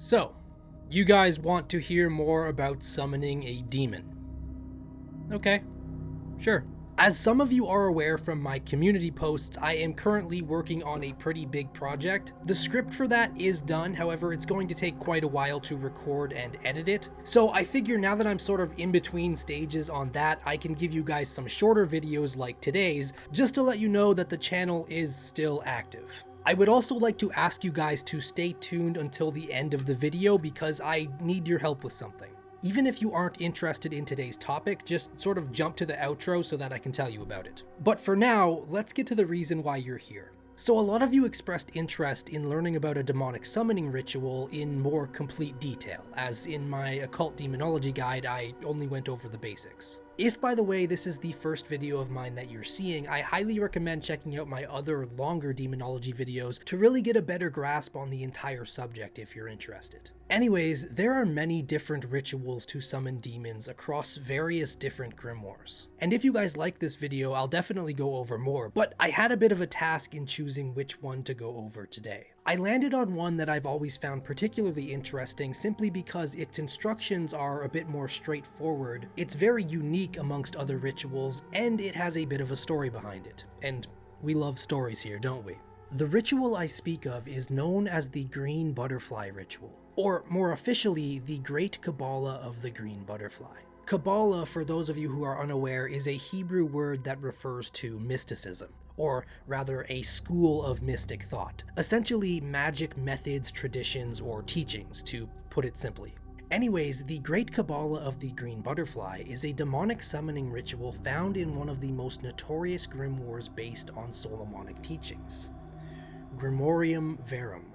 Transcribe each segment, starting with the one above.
So, you guys want to hear more about summoning a demon? Okay, sure. As some of you are aware from my community posts, I am currently working on a pretty big project. The script for that is done, however, it's going to take quite a while to record and edit it. So I figure now that I'm sort of in between stages on that, I can give you guys some shorter videos like today's, just to let you know that the channel is still active. I would also like to ask you guys to stay tuned until the end of the video because I need your help with something. Even if you aren't interested in today's topic, just sort of jump to the outro so that I can tell you about it. But for now, let's get to the reason why you're here. So a lot of you expressed interest in learning about a demonic summoning ritual in more complete detail, as in my occult demonology guide I only went over the basics. If, by the way, this is the first video of mine that you're seeing, I highly recommend checking out my other longer demonology videos to really get a better grasp on the entire subject if you're interested. Anyways, there are many different rituals to summon demons across various different grimoires. And if you guys like this video, I'll definitely go over more, but I had a bit of a task in choosing which one to go over today. I landed on one that I've always found particularly interesting simply because its instructions are a bit more straightforward, it's very unique amongst other rituals, and it has a bit of a story behind it. And we love stories here, don't we? The ritual I speak of is known as the Green Butterfly Ritual, or more officially, the Great Kabbalah of the Green Butterfly. Kabbalah, for those of you who are unaware, is a Hebrew word that refers to mysticism, or rather a school of mystic thought. Essentially magic methods, traditions, or teachings, to put it simply. Anyways, the Great Kabbalah of the Green Butterfly is a demonic summoning ritual found in one of the most notorious grimoires based on Solomonic teachings, Grimorium Verum.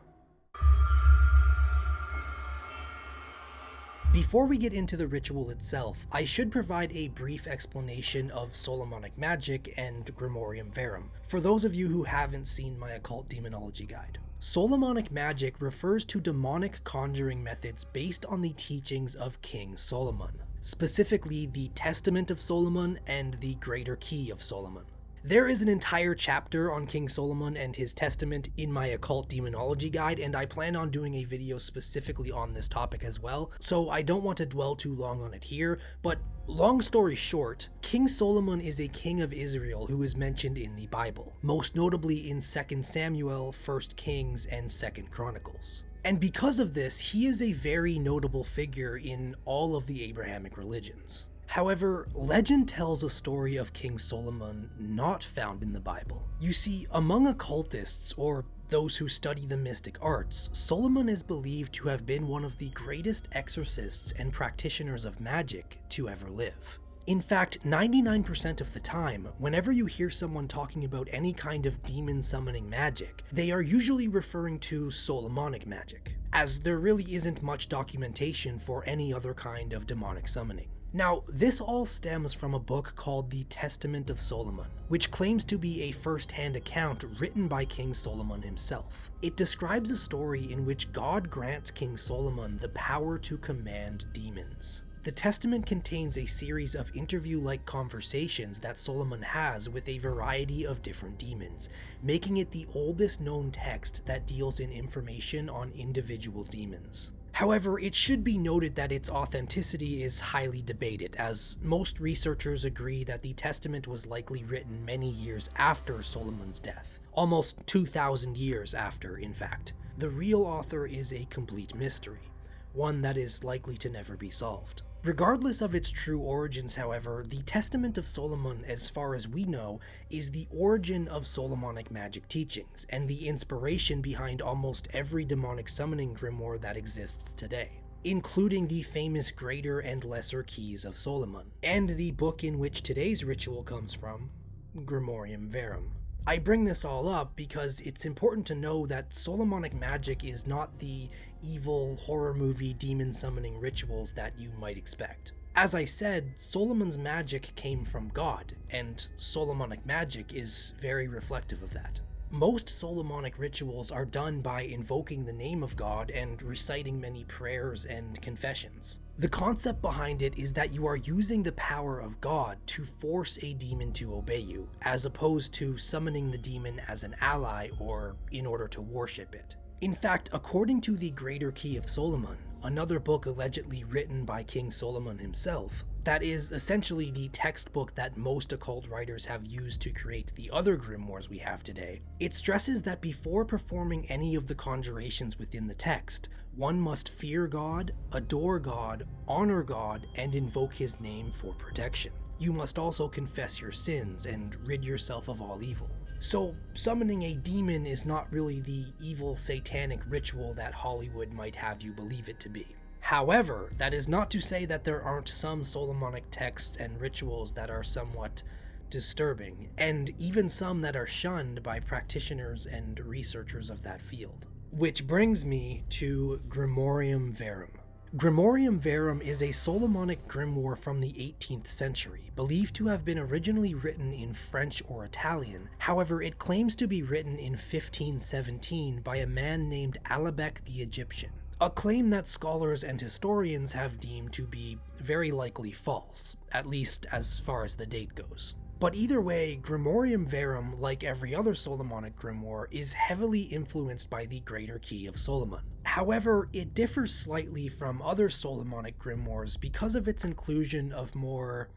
Before we get into the ritual itself, I should provide a brief explanation of Solomonic magic and Grimorium Verum, for those of you who haven't seen my occult demonology guide. Solomonic magic refers to demonic conjuring methods based on the teachings of King Solomon, specifically the Testament of Solomon and the Greater Key of Solomon. There is an entire chapter on King Solomon and his testament in my occult demonology guide, and I plan on doing a video specifically on this topic as well, so I don't want to dwell too long on it here, but long story short, King Solomon is a king of Israel who is mentioned in the Bible, most notably in 2 Samuel, 1 Kings, and 2 Chronicles. And because of this, he is a very notable figure in all of the Abrahamic religions. However, legend tells a story of King Solomon not found in the Bible. You see, among occultists, or those who study the mystic arts, Solomon is believed to have been one of the greatest exorcists and practitioners of magic to ever live. In fact, 99% of the time, whenever you hear someone talking about any kind of demon summoning magic, they are usually referring to Solomonic magic, as there really isn't much documentation for any other kind of demonic summoning. Now, this all stems from a book called the Testament of Solomon, which claims to be a first-hand account written by King Solomon himself. It describes a story in which God grants King Solomon the power to command demons. The Testament contains a series of interview-like conversations that Solomon has with a variety of different demons, making it the oldest known text that deals in information on individual demons. However, it should be noted that its authenticity is highly debated, as most researchers agree that the Testament was likely written many years after Solomon's death, almost 2,000 years after, in fact. The real author is a complete mystery, one that is likely to never be solved. Regardless of its true origins, however, the Testament of Solomon, as far as we know, is the origin of Solomonic magic teachings, and the inspiration behind almost every demonic summoning grimoire that exists today, including the famous Greater and Lesser Keys of Solomon, and the book in which today's ritual comes from, Grimorium Verum. I bring this all up because it's important to know that Solomonic magic is not the evil horror movie demon summoning rituals that you might expect. As I said, Solomon's magic came from God, and Solomonic magic is very reflective of that. Most Solomonic rituals are done by invoking the name of God and reciting many prayers and confessions. The concept behind it is that you are using the power of God to force a demon to obey you, as opposed to summoning the demon as an ally or in order to worship it. In fact, according to the Greater Key of Solomon, another book allegedly written by King Solomon himself, that is essentially the textbook that most occult writers have used to create the other grimoires we have today, it stresses that before performing any of the conjurations within the text, one must fear God, adore God, honor God, and invoke his name for protection. You must also confess your sins and rid yourself of all evil. So, summoning a demon is not really the evil satanic ritual that Hollywood might have you believe it to be. However, that is not to say that there aren't some Solomonic texts and rituals that are somewhat disturbing, and even some that are shunned by practitioners and researchers of that field. Which brings me to Grimorium Verum. Grimorium Verum is a Solomonic grimoire from the 18th century, believed to have been originally written in French or Italian. However, it claims to be written in 1517 by a man named Alabek the Egyptian, a claim that scholars and historians have deemed to be very likely false, at least as far as the date goes. But either way, Grimorium Verum, like every other Solomonic grimoire, is heavily influenced by the Greater Key of Solomon. However, it differs slightly from other Solomonic grimoires because of its inclusion of more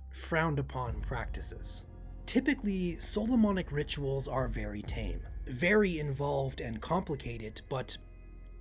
frowned upon practices. Typically, Solomonic rituals are very tame, very involved and complicated, but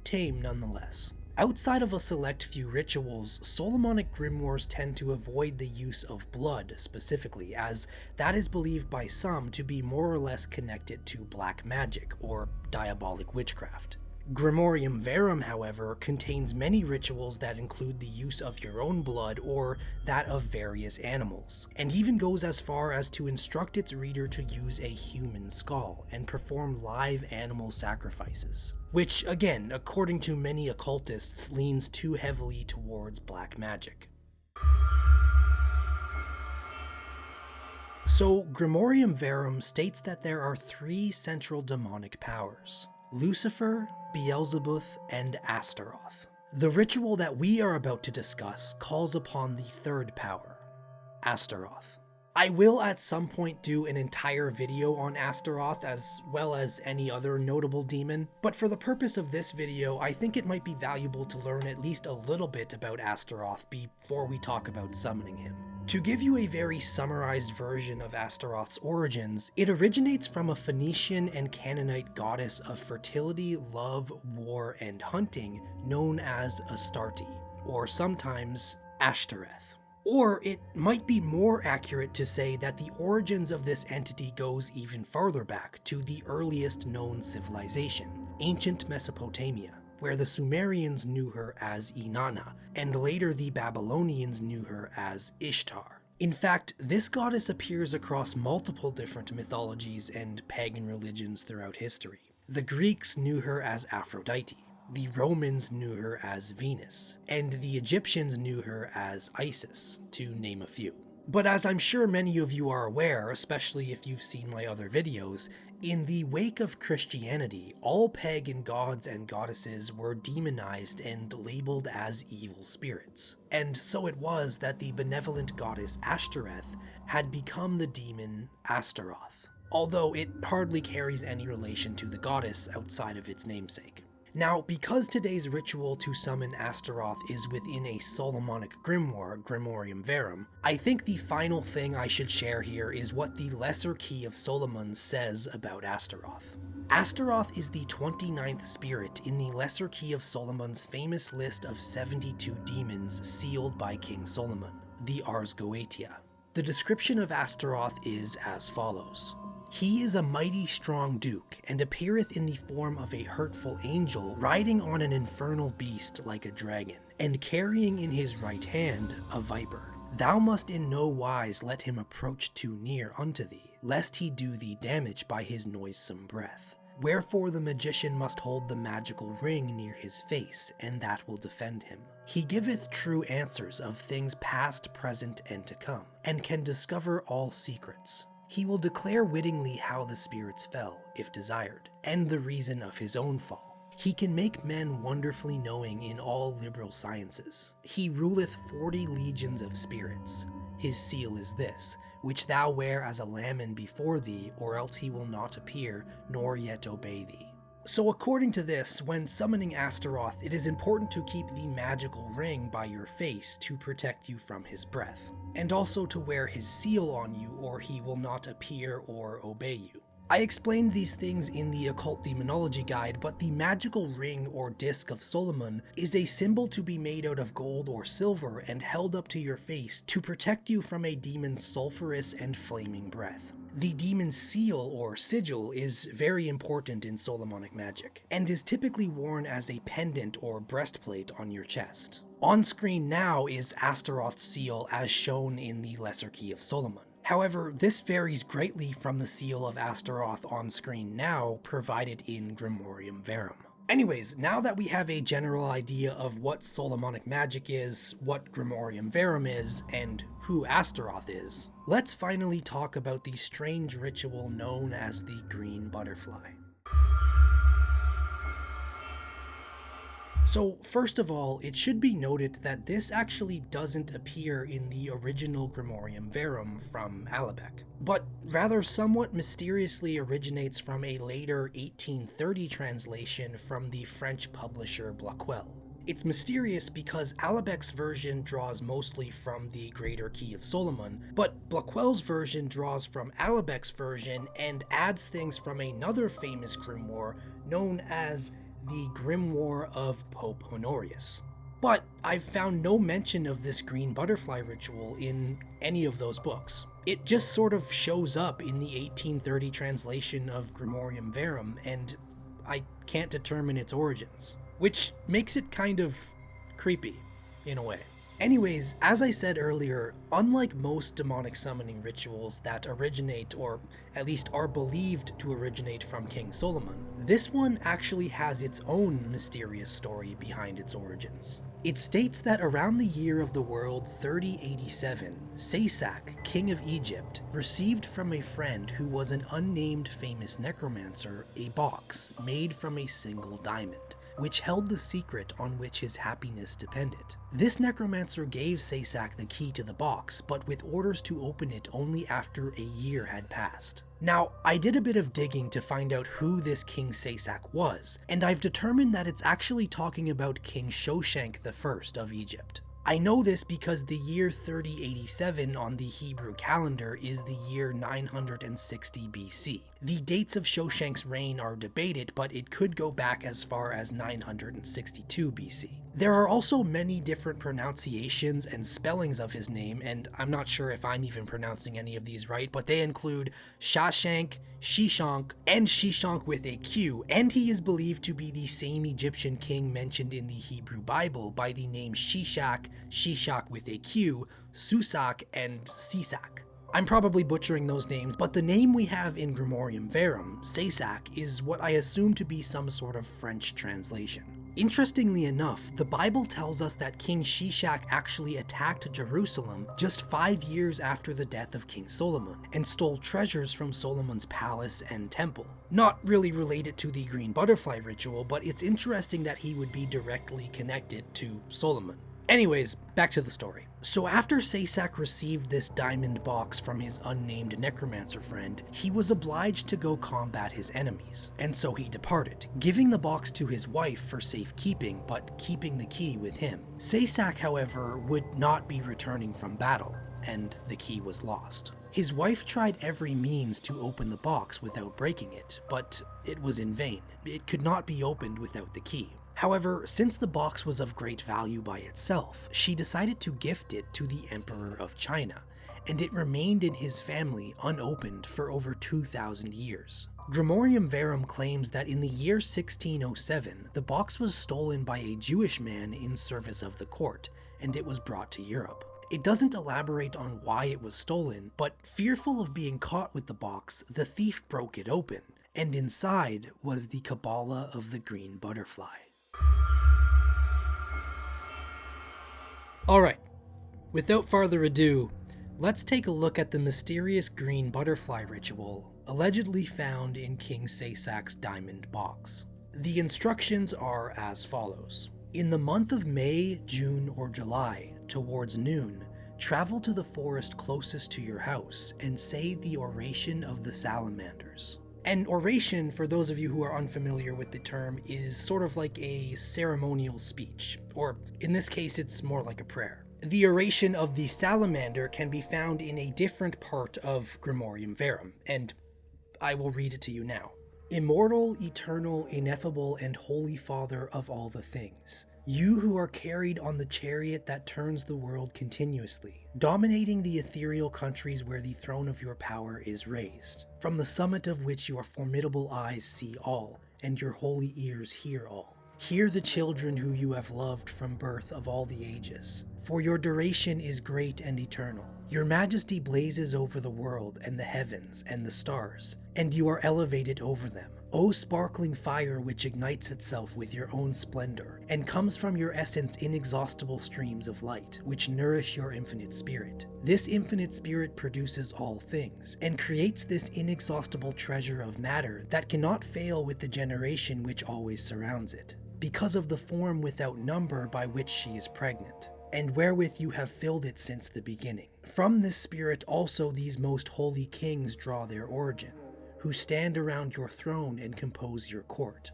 tame nonetheless. Outside of a select few rituals, Solomonic grimoires tend to avoid the use of blood specifically, as that is believed by some to be more or less connected to black magic or diabolic witchcraft. Grimorium Verum, however, contains many rituals that include the use of your own blood or that of various animals, and even goes as far as to instruct its reader to use a human skull and perform live animal sacrifices, which, again, according to many occultists, leans too heavily towards black magic. So, Grimorium Verum states that there are three central demonic powers: Lucifer, Beelzebub, and Astaroth. The ritual that we are about to discuss calls upon the third power, Astaroth. I will at some point do an entire video on Astaroth as well as any other notable demon, but for the purpose of this video, I think it might be valuable to learn at least a little bit about Astaroth before we talk about summoning him. To give you a very summarized version of Astaroth's origins, it originates from a Phoenician and Canaanite goddess of fertility, love, war, and hunting known as Astarte, or sometimes Ashtoreth. Or it might be more accurate to say that the origins of this entity goes even farther back to the earliest known civilization, ancient Mesopotamia, where the Sumerians knew her as Inanna, and later the Babylonians knew her as Ishtar. In fact, this goddess appears across multiple different mythologies and pagan religions throughout history. The Greeks knew her as Aphrodite, the Romans knew her as Venus, and the Egyptians knew her as Isis, to name a few. But as I'm sure many of you are aware, especially if you've seen my other videos, in the wake of Christianity, all pagan gods and goddesses were demonized and labeled as evil spirits. And so it was that the benevolent goddess Ashtoreth had become the demon Astaroth, although it hardly carries any relation to the goddess outside of its namesake. Now, because today's ritual to summon Astaroth is within a Solomonic grimoire, Grimorium Verum, I think the final thing I should share here is what the Lesser Key of Solomon says about Astaroth. Astaroth is the 29th spirit in the Lesser Key of Solomon's famous list of 72 demons sealed by King Solomon, the Ars Goetia. The description of Astaroth is as follows. He is a mighty strong duke, and appeareth in the form of a hurtful angel, riding on an infernal beast like a dragon, and carrying in his right hand a viper. Thou must in no wise let him approach too near unto thee, lest he do thee damage by his noisome breath. Wherefore the magician must hold the magical ring near his face, and that will defend him. He giveth true answers of things past, present, and to come, and can discover all secrets. He will declare wittingly how the spirits fell, if desired, and the reason of his own fall. He can make men wonderfully knowing in all liberal sciences. He ruleth 40 legions of spirits. His seal is this, which thou wear as a lambent before thee, or else he will not appear, nor yet obey thee. So according to this, when summoning Astaroth, it is important to keep the magical ring by your face to protect you from his breath, and also to wear his seal on you or he will not appear or obey you. I explained these things in the Occult Demonology Guide, but the magical ring or disc of Solomon is a symbol to be made out of gold or silver and held up to your face to protect you from a demon's sulphurous and flaming breath. The demon's seal or sigil is very important in Solomonic magic, and is typically worn as a pendant or breastplate on your chest. On screen now is Astaroth's seal as shown in the Lesser Key of Solomon. However, this varies greatly from the seal of Astaroth on screen now provided in Grimorium Verum. Anyways, now that we have a general idea of what Solomonic magic is, what Grimorium Verum is, and who Astaroth is, let's finally talk about the strange ritual known as the Green Butterfly. So first of all, it should be noted that this actually doesn't appear in the original Grimorium Verum from Alabec, but rather somewhat mysteriously originates from a later 1830 translation from the French publisher Blacquel. It's mysterious because Alabec's version draws mostly from the Greater Key of Solomon, but Blacquel's version draws from Alabec's version and adds things from another famous grimoire known as the Grimoire of Pope Honorius. But I've found no mention of this green butterfly ritual in any of those books. It just sort of shows up in the 1830 translation of Grimorium Verum, and I can't determine its origins, which makes it kind of creepy, in a way. Anyways, as I said earlier, unlike most demonic summoning rituals that originate, or at least are believed to originate from King Solomon, this one actually has its own mysterious story behind its origins. It states that around the year of the world 3087, Sésac, king of Egypt, received from a friend who was an unnamed famous necromancer a box made from a single diamond, which held the secret on which his happiness depended. This necromancer gave Sésac the key to the box, but with orders to open it only after a year had passed. Now, I did a bit of digging to find out who this King Sésac was, and I've determined that it's actually talking about King Shoshank I of Egypt. I know this because the year 3087 on the Hebrew calendar is the year 960 BC. The dates of Shoshank's reign are debated, but it could go back as far as 962 BC. There are also many different pronunciations and spellings of his name, and I'm not sure if I'm even pronouncing any of these right, but they include Shashank, Shishank, and Shishank with a Q, and he is believed to be the same Egyptian king mentioned in the Hebrew Bible by the name Shishak, Shishak with a Q, Susak, and Sésac. I'm probably butchering those names, but the name we have in Grimorium Verum, Sésac, is what I assume to be some sort of French translation. Interestingly enough, the Bible tells us that King Shishak actually attacked Jerusalem just 5 years after the death of King Solomon, and stole treasures from Solomon's palace and temple. Not really related to the green butterfly ritual, but it's interesting that he would be directly connected to Solomon. Anyways, back to the story. So after Sésac received this diamond box from his unnamed necromancer friend, he was obliged to go combat his enemies, and so he departed, giving the box to his wife for safekeeping, but keeping the key with him. Sésac, however, would not be returning from battle, and the key was lost. His wife tried every means to open the box without breaking it, but it was in vain. It could not be opened without the key. However, since the box was of great value by itself, she decided to gift it to the Emperor of China, and it remained in his family unopened for over 2,000 years. Grimorium Verum claims that in the year 1607, the box was stolen by a Jewish man in service of the court, and it was brought to Europe. It doesn't elaborate on why it was stolen, but fearful of being caught with the box, the thief broke it open, and inside was the Kabbalah of the Green Butterfly. Alright, without further ado, let's take a look at the mysterious green butterfly ritual allegedly found in King Sésac's diamond box. The instructions are as follows. In the month of May, June, or July, towards noon, travel to the forest closest to your house and say the oration of the salamanders. An oration, for those of you who are unfamiliar with the term, is sort of like a ceremonial speech, or in this case it's more like a prayer. The oration of the salamander can be found in a different part of Grimorium Verum, and I will read it to you now. Immortal, eternal, ineffable, and holy Father of all the things, you who are carried on the chariot that turns the world continuously, dominating the ethereal countries where the throne of your power is raised, from the summit of which your formidable eyes see all, and your holy ears hear all. Hear the children who you have loved from birth of all the ages, for your duration is great and eternal. Your majesty blazes over the world and the heavens and the stars, and you are elevated over them. O sparkling fire which ignites itself with your own splendor, and comes from your essence inexhaustible streams of light, which nourish your infinite spirit. This infinite spirit produces all things, and creates this inexhaustible treasure of matter that cannot fail with the generation which always surrounds it, because of the form without number by which she is pregnant, and wherewith you have filled it since the beginning. From this spirit also these most holy kings draw their origin, who stand around your throne and compose your court.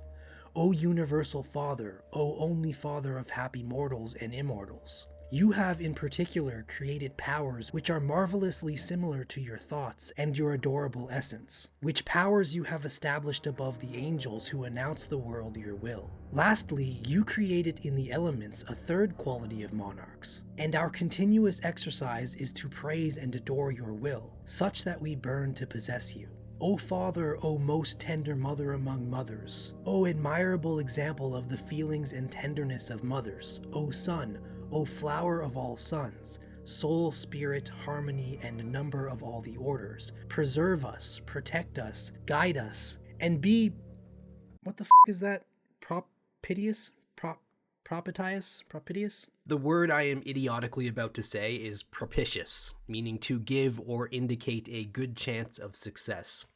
O universal Father, O only Father of happy mortals and immortals, you have in particular created powers which are marvelously similar to your thoughts and your adorable essence, which powers you have established above the angels who announce the world your will. Lastly, you created in the elements a third quality of monarchs, and our continuous exercise is to praise and adore your will, such that we burn to possess you. O Father, O most tender mother among mothers, O admirable example of the feelings and tenderness of mothers, O Son, O flower of all sons, soul, spirit, harmony, and number of all the orders, preserve us, protect us, guide us, and be... what the f*** is that? Propitious? Propitious? The word I am idiotically about to say is propitious, meaning to give or indicate a good chance of success.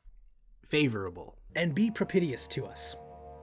Favorable. And be propitious to us.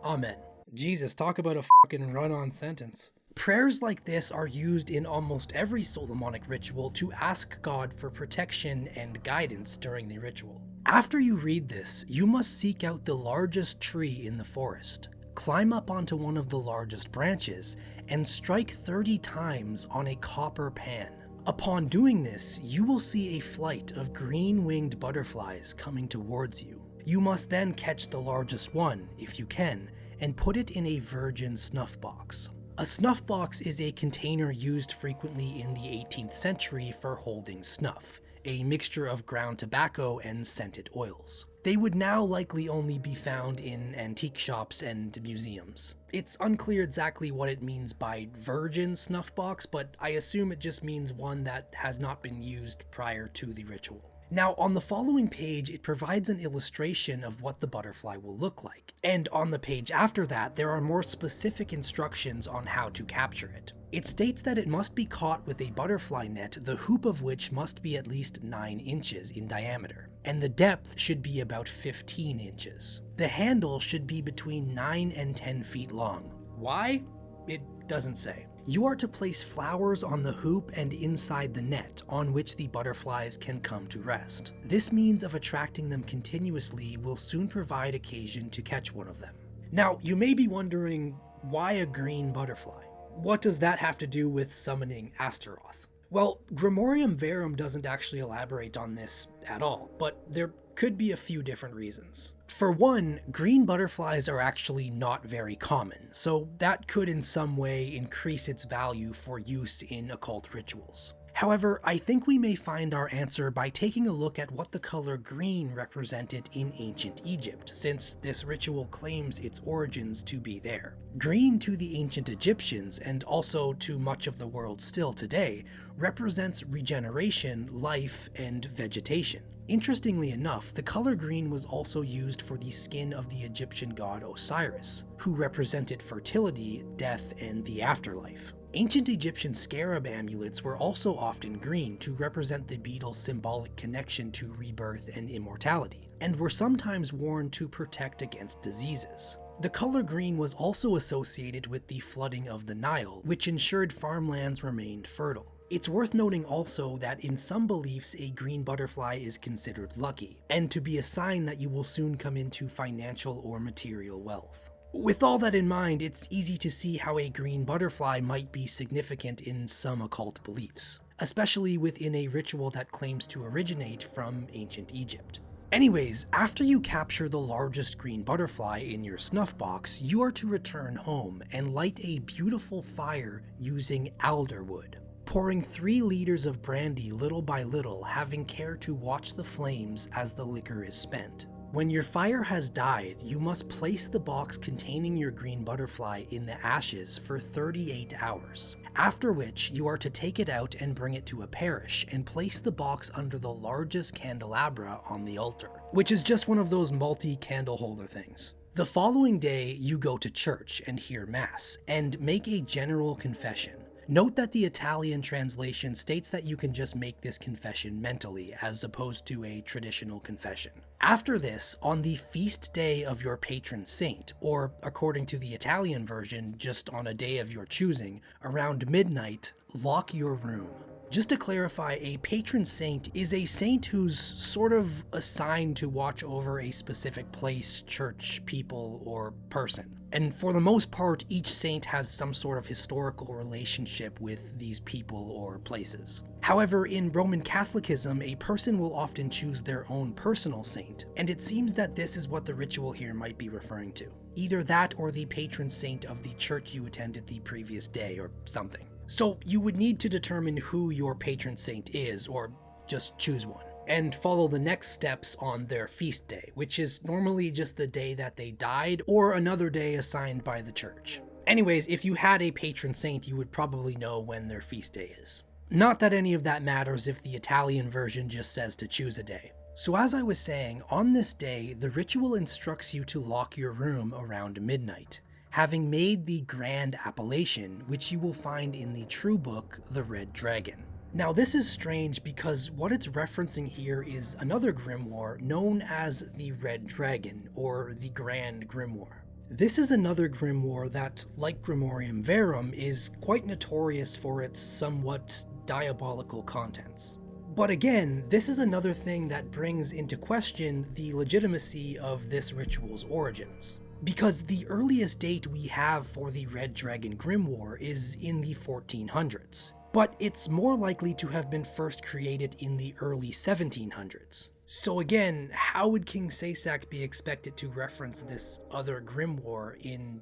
Amen. Jesus, talk about a fucking run-on sentence. Prayers like this are used in almost every Solomonic ritual to ask God for protection and guidance during the ritual. After you read this, you must seek out the largest tree in the forest, climb up onto one of the largest branches, and strike 30 times on a copper pan. Upon doing this, you will see a flight of green-winged butterflies coming towards you. You must then catch the largest one, if you can, and put it in a virgin snuff box. A snuff box is a container used frequently in the 18th century for holding snuff, a mixture of ground tobacco and scented oils. They would now likely only be found in antique shops and museums. It's unclear exactly what it means by virgin snuff box, but I assume it just means one that has not been used prior to the ritual. Now, on the following page, it provides an illustration of what the butterfly will look like, and on the page after that, there are more specific instructions on how to capture it. It states that it must be caught with a butterfly net, the hoop of which must be at least 9 inches in diameter, and the depth should be about 15 inches. The handle should be between 9 and 10 feet long. Why? It doesn't say. You are to place flowers on the hoop and inside the net on which the butterflies can come to rest. This means of attracting them continuously will soon provide occasion to catch one of them. Now, you may be wondering, why a green butterfly? What does that have to do with summoning Astaroth? Well, Grimorium Verum doesn't actually elaborate on this at all, but there could be a few different reasons. For one, green butterflies are actually not very common, so that could in some way increase its value for use in occult rituals. However, I think we may find our answer by taking a look at what the color green represented in ancient Egypt, since this ritual claims its origins to be there. Green to the ancient Egyptians, and also to much of the world still today, represents regeneration, life, and vegetation. Interestingly enough, the color green was also used for the skin of the Egyptian god Osiris, who represented fertility, death, and the afterlife. Ancient Egyptian scarab amulets were also often green to represent the beetle's symbolic connection to rebirth and immortality, and were sometimes worn to protect against diseases. The color green was also associated with the flooding of the Nile, which ensured farmlands remained fertile. It's worth noting also that in some beliefs a green butterfly is considered lucky, and to be a sign that you will soon come into financial or material wealth. With all that in mind, it's easy to see how a green butterfly might be significant in some occult beliefs, especially within a ritual that claims to originate from ancient Egypt. Anyways, after you capture the largest green butterfly in your snuff box, you are to return home and light a beautiful fire using alder wood, pouring 3 liters of brandy little by little, having care to watch the flames as the liquor is spent. When your fire has died, you must place the box containing your green butterfly in the ashes for 38 hours, after which you are to take it out and bring it to a parish and place the box under the largest candelabra on the altar, which is just one of those multi-candle holder things. The following day, you go to church and hear mass, and make a general confession. Note that the Italian translation states that you can just make this confession mentally, as opposed to a traditional confession. After this, on the feast day of your patron saint, or according to the Italian version, just on a day of your choosing, around midnight, lock your room. Just to clarify, a patron saint is a saint who's sort of assigned to watch over a specific place, church, people, or person. And for the most part, each saint has some sort of historical relationship with these people or places. However, in Roman Catholicism, a person will often choose their own personal saint, and it seems that this is what the ritual here might be referring to. Either that or the patron saint of the church you attended the previous day or something. So you would need to determine who your patron saint is, or just choose one, and follow the next steps on their feast day, which is normally just the day that they died or another day assigned by the church. Anyways, if you had a patron saint, you would probably know when their feast day is. Not that any of that matters if the Italian version just says to choose a day. So as I was saying, on this day, the ritual instructs you to lock your room around midnight, having made the grand appellation, which you will find in the true book, The Red Dragon. Now this is strange because what it's referencing here is another grimoire known as the Red Dragon, or the Grand Grimoire. This is another grimoire that, like Grimorium Verum, is quite notorious for its somewhat diabolical contents. But again, this is another thing that brings into question the legitimacy of this ritual's origins. Because the earliest date we have for the Red Dragon Grimoire is in the 1400s, but it's more likely to have been first created in the early 1700s. So again, how would King Sésac be expected to reference this other grimoire in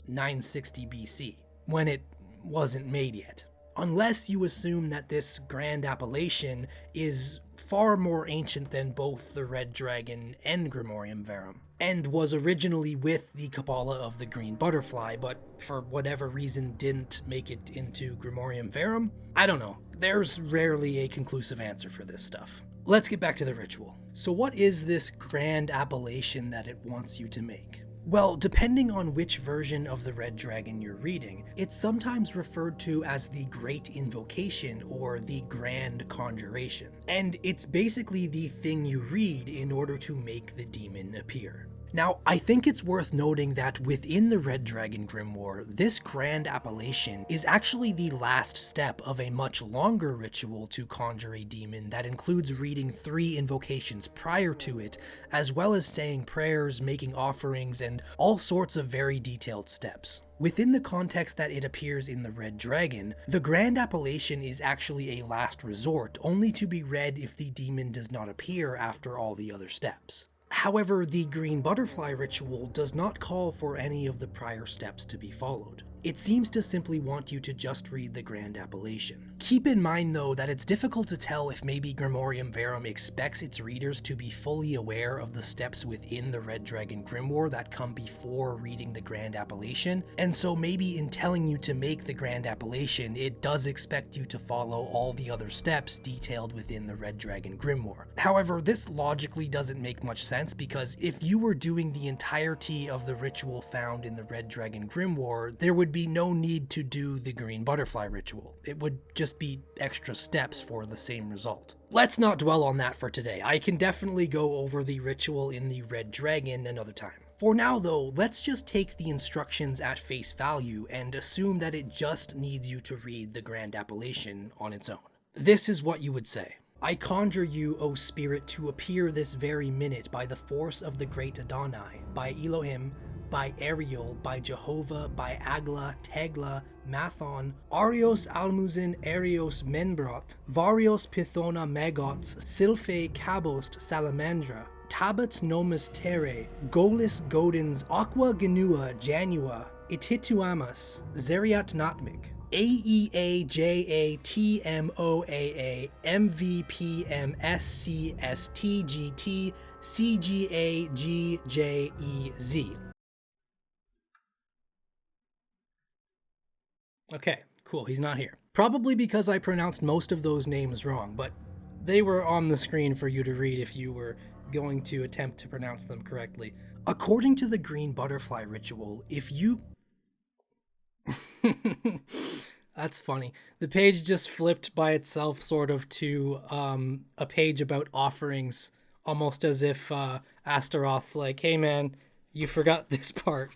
960 BC, when it wasn't made yet? Unless you assume that this grand appellation is far more ancient than both the Red Dragon and Grimorium Verum, and was originally with the Kabbalah of the Green Butterfly, but for whatever reason didn't make it into Grimorium Verum? I don't know. There's rarely a conclusive answer for this stuff. Let's get back to the ritual. So what is this grand appellation that it wants you to make? Well, depending on which version of the Red Dragon you're reading, it's sometimes referred to as the Great Invocation or the Grand Conjuration. And it's basically the thing you read in order to make the demon appear. Now, I think it's worth noting that within the Red Dragon Grimoire, this grand appellation is actually the last step of a much longer ritual to conjure a demon that includes reading 3 invocations prior to it, as well as saying prayers, making offerings, and all sorts of very detailed steps. Within the context that it appears in the Red Dragon, the grand appellation is actually a last resort, only to be read if the demon does not appear after all the other steps. However, the Green Butterfly ritual does not call for any of the prior steps to be followed. It seems to simply want you to just read the grand appellation. Keep in mind though that it's difficult to tell if maybe Grimorium Verum expects its readers to be fully aware of the steps within the Red Dragon Grimoire that come before reading the grand appellation, and so maybe in telling you to make the grand appellation, it does expect you to follow all the other steps detailed within the Red Dragon Grimoire. However, this logically doesn't make much sense because if you were doing the entirety of the ritual found in the Red Dragon Grimoire, there would be no need to do the Green Butterfly ritual. It would just be extra steps for the same result. Let's not dwell on that for today. I can definitely go over the ritual in the Red Dragon another time. For now though, let's just take the instructions at face value and assume that it just needs you to read the Grand Appellation on its own. This is what you would say. I conjure you, O Spirit, to appear this very minute by the force of the great Adonai, by Elohim, by Ariel, by Jehovah, by Agla, Tegla, Mathon, Arios Almuzin, Arios Menbrot, Varios Pythona Megots, Silphe Cabost Salamandra, Tabats Nomus Terre, Golis Godins, Aqua Genua Janua, Itituamus, Zeriat Natmik, AEAJATMOAA MVPMSCSTGT CGAGJEZ. Okay, cool, he's not here. Probably because I pronounced most of those names wrong, but they were on the screen for you to read if you were going to attempt to pronounce them correctly. According to the green butterfly ritual, if you... That's funny. The page just flipped by itself sort of to a page about offerings, almost as if Astaroth's like, hey man, you forgot this part.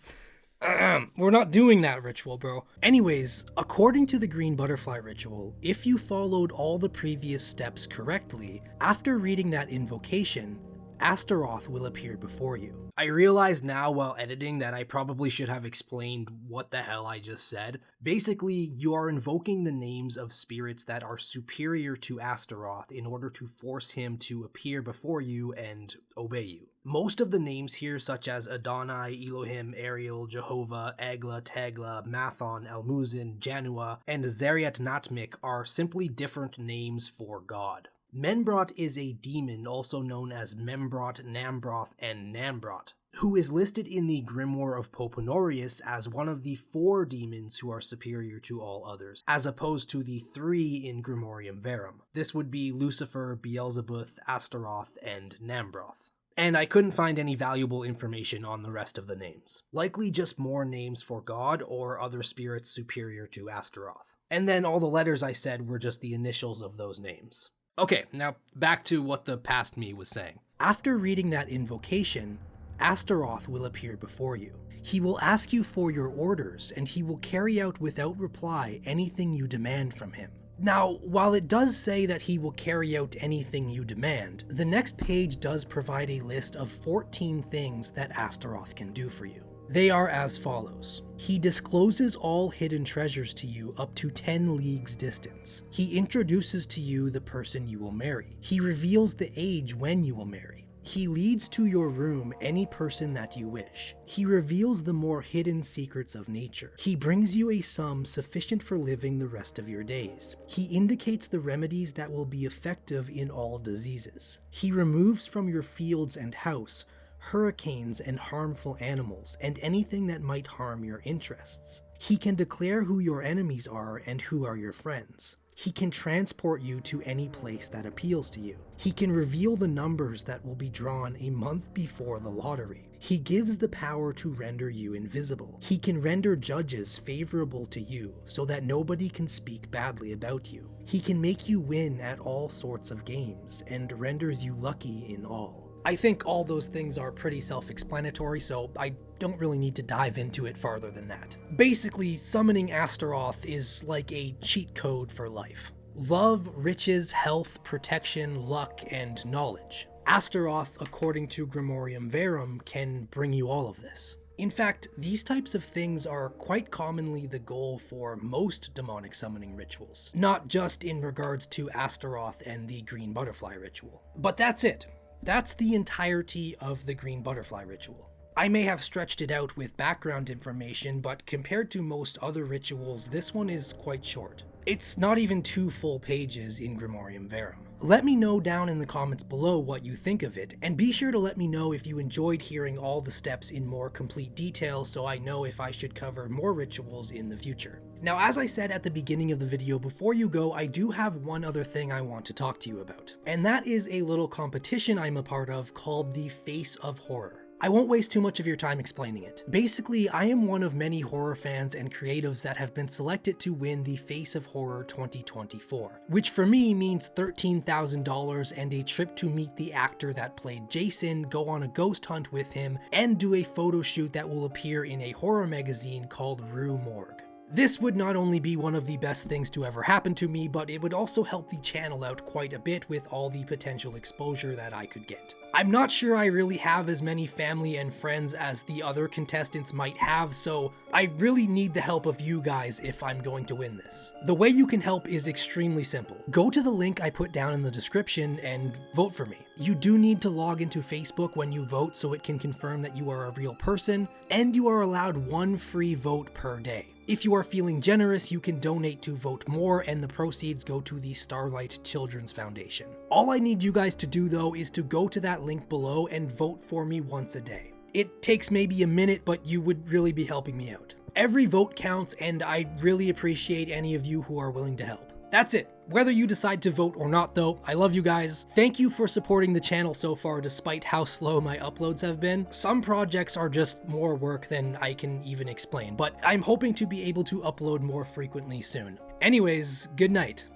We're not doing that ritual, bro. Anyways, according to the green butterfly ritual, if you followed all the previous steps correctly, after reading that invocation, Astaroth will appear before you. I realize now while editing that I probably should have explained what the hell I just said. Basically, you are invoking the names of spirits that are superior to Astaroth in order to force him to appear before you and obey you. Most of the names here, such as Adonai, Elohim, Ariel, Jehovah, Agla, Tegla, Mathon, Almuzin, Janua, and Zeriat Natmik, are simply different names for God. Menbrot is a demon also known as Membrot, Nambroth, and Nambrot, who is listed in the Grimoire of Pope Honorius as one of the 4 demons who are superior to all others, as opposed to the 3 in Grimorium Verum. This would be Lucifer, Beelzebub, Astaroth, and Nambroth. And I couldn't find any valuable information on the rest of the names. Likely just more names for God or other spirits superior to Astaroth. And then all the letters I said were just the initials of those names. Okay, now back to what the past me was saying. After reading that invocation, Astaroth will appear before you. He will ask you for your orders, and he will carry out without reply anything you demand from him. Now, while it does say that he will carry out anything you demand, the next page does provide a list of 14 things that Astaroth can do for you. They are as follows. He discloses all hidden treasures to you up to 10 leagues distance. He introduces to you the person you will marry. He reveals the age when you will marry. He leads to your room any person that you wish. He reveals the more hidden secrets of nature. He brings you a sum sufficient for living the rest of your days. He indicates the remedies that will be effective in all diseases. He removes from your fields and house hurricanes and harmful animals, and anything that might harm your interests. He can declare who your enemies are and who are your friends. He can transport you to any place that appeals to you. He can reveal the numbers that will be drawn a month before the lottery. He gives the power to render you invisible. He can render judges favorable to you so that nobody can speak badly about you. He can make you win at all sorts of games and renders you lucky in all. I think all those things are pretty self-explanatory, so I don't really need to dive into it farther than that. Basically, summoning Astaroth is like a cheat code for life. Love, riches, health, protection, luck, and knowledge. Astaroth, according to Grimorium Verum, can bring you all of this. In fact, these types of things are quite commonly the goal for most demonic summoning rituals, not just in regards to Astaroth and the green butterfly ritual. But that's it. That's the entirety of the green butterfly ritual. I may have stretched it out with background information, but compared to most other rituals, this one is quite short. It's not even 2 full pages in Grimorium Verum. Let me know down in the comments below what you think of it, and be sure to let me know if you enjoyed hearing all the steps in more complete detail so I know if I should cover more rituals in the future. Now, as I said at the beginning of the video, before you go, I do have one other thing I want to talk to you about, and that is a little competition I'm a part of called the Face of Horror. I won't waste too much of your time explaining it. Basically, I am one of many horror fans and creatives that have been selected to win the Face of Horror 2024, which for me means $13,000 and a trip to meet the actor that played Jason, go on a ghost hunt with him, and do a photo shoot that will appear in a horror magazine called Rue Morgue. This would not only be one of the best things to ever happen to me, but it would also help the channel out quite a bit with all the potential exposure that I could get. I'm not sure I really have as many family and friends as the other contestants might have, so I really need the help of you guys if I'm going to win this. The way you can help is extremely simple. Go to the link I put down in the description and vote for me. You do need to log into Facebook when you vote so it can confirm that you are a real person, and you are allowed one free vote per day. If you are feeling generous, you can donate to Vote More, and the proceeds go to the Starlight Children's Foundation. All I need you guys to do though is to go to that link below and vote for me once a day. It takes maybe a minute, but you would really be helping me out. Every vote counts, and I really appreciate any of you who are willing to help. That's it. Whether you decide to vote or not though, I love you guys. Thank you for supporting the channel so far despite how slow my uploads have been. Some projects are just more work than I can even explain, but I'm hoping to be able to upload more frequently soon. Anyways, good night.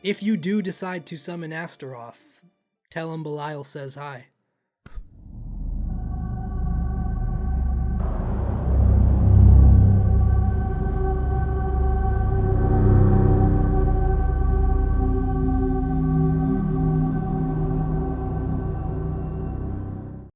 If you do decide to summon Astaroth, tell him Belial says hi.